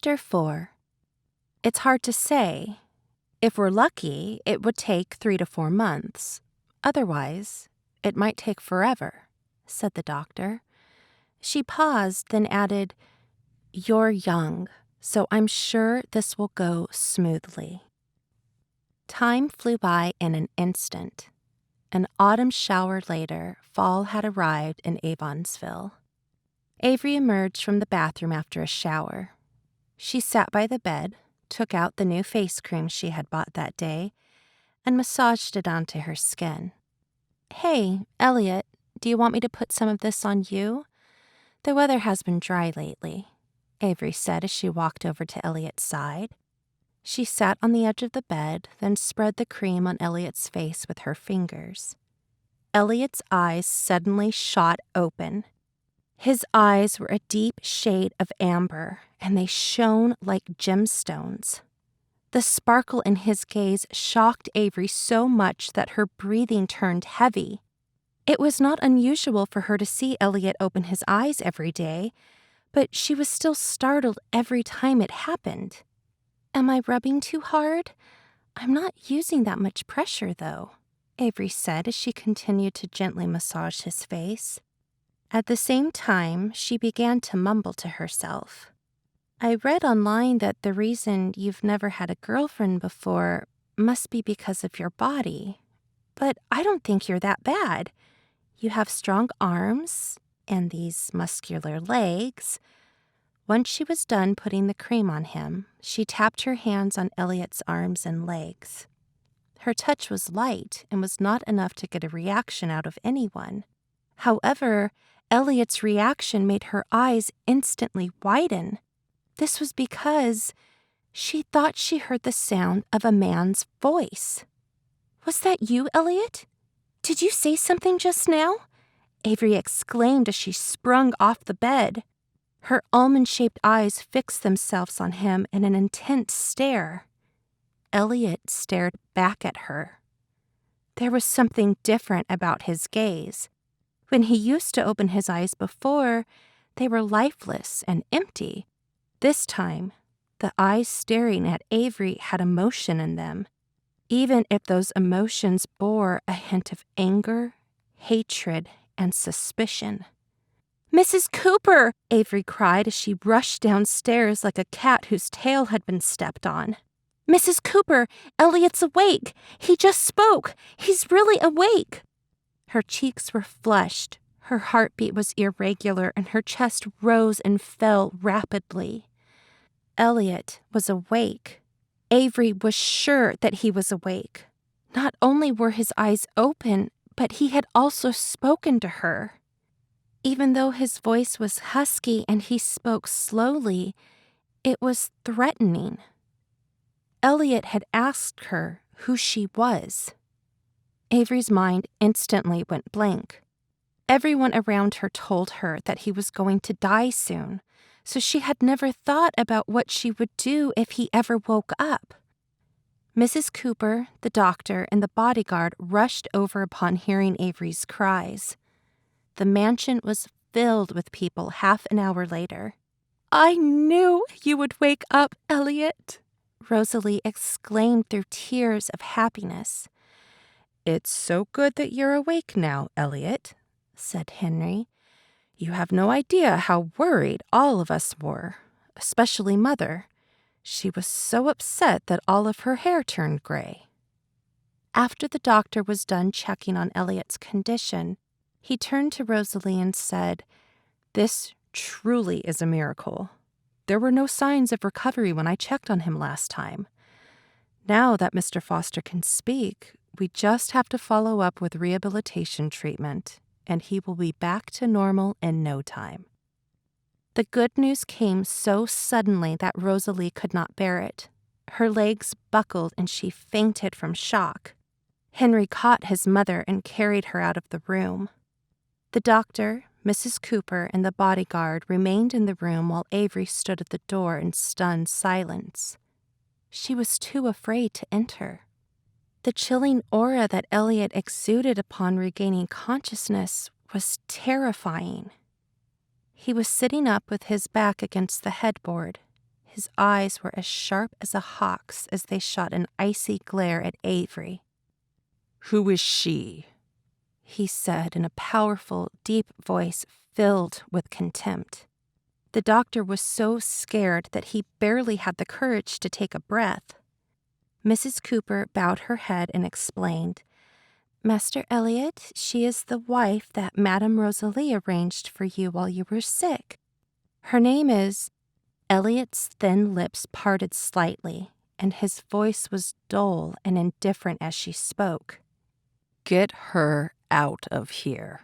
Chapter 4. It's hard to say. If we're lucky, it would take 3 to 4 months. Otherwise, it might take forever, said the doctor. She paused, then added, "You're young, so I'm sure this will go smoothly." Time flew by in an instant. An autumn shower later, fall had arrived in Avonsville. Avery emerged from the bathroom after a shower. She sat by the bed, took out the new face cream she had bought that day, and massaged it onto her skin. "Hey, Elliot, do you want me to put some of this on you? The weather has been dry lately," Avery said as she walked over to Elliot's side. She sat on the edge of the bed, then spread the cream on Elliot's face with her fingers. Elliot's eyes suddenly shot open. His eyes were a deep shade of amber, and they shone like gemstones. The sparkle in his gaze shocked Avery so much that her breathing turned heavy. It was not unusual for her to see Elliot open his eyes every day, but she was still startled every time it happened. "Am I rubbing too hard? I'm not using that much pressure, though," Avery said as she continued to gently massage his face. At the same time, she began to mumble to herself. "I read online that the reason you've never had a girlfriend before must be because of your body. But I don't think you're that bad. You have strong arms and these muscular legs." Once she was done putting the cream on him, she tapped her hands on Elliot's arms and legs. Her touch was light and was not enough to get a reaction out of anyone. However, Elliot's reaction made her eyes instantly widen. This was because she thought she heard the sound of a man's voice. "Was that you, Elliot? Did you say something just now?" Avery exclaimed as she sprung off the bed. Her almond-shaped eyes fixed themselves on him in an intense stare. Elliot stared back at her. There was something different about his gaze. When he used to open his eyes before, they were lifeless and empty. This time, the eyes staring at Avery had emotion in them, even if those emotions bore a hint of anger, hatred, and suspicion. "Mrs. Cooper!" Avery cried as she rushed downstairs like a cat whose tail had been stepped on. "Mrs. Cooper, Elliot's awake! He just spoke! He's really awake!" Her cheeks were flushed, her heartbeat was irregular, and her chest rose and fell rapidly. Elliot was awake. Avery was sure that he was awake. Not only were his eyes open, but he had also spoken to her. Even though his voice was husky and he spoke slowly, it was threatening. Elliot had asked her who she was. Avery's mind instantly went blank. Everyone around her told her that he was going to die soon, so she had never thought about what she would do if he ever woke up. Mrs. Cooper, the doctor, and the bodyguard rushed over upon hearing Avery's cries. The mansion was filled with people half an hour later. "I knew you would wake up, Elliot," Rosalie exclaimed through tears of happiness. "It's so good that you're awake now, Elliot," said Henry. "You have no idea how worried all of us were, especially Mother. She was so upset that all of her hair turned gray." After the doctor was done checking on Elliot's condition, he turned to Rosalie and said, "This truly is a miracle. There were no signs of recovery when I checked on him last time. Now that Mr. Foster can speak, we just have to follow up with rehabilitation treatment, and he will be back to normal in no time." The good news came so suddenly that Rosalie could not bear it. Her legs buckled and she fainted from shock. Henry caught his mother and carried her out of the room. The doctor, Mrs. Cooper, and the bodyguard remained in the room while Avery stood at the door in stunned silence. She was too afraid to enter. The chilling aura that Elliot exuded upon regaining consciousness was terrifying. He was sitting up with his back against the headboard, His eyes were as sharp as a hawk's as they shot an icy glare at Avery. "Who is she?" he said in a powerful, deep voice filled with contempt. The doctor was so scared that he barely had the courage to take a breath. Mrs. Cooper bowed her head and explained, "Master Elliot, she is the wife that Madame Rosalie arranged for you while you were sick. Her name is—" Elliot's thin lips parted slightly, and his voice was dull and indifferent as she spoke. "Get her out of here."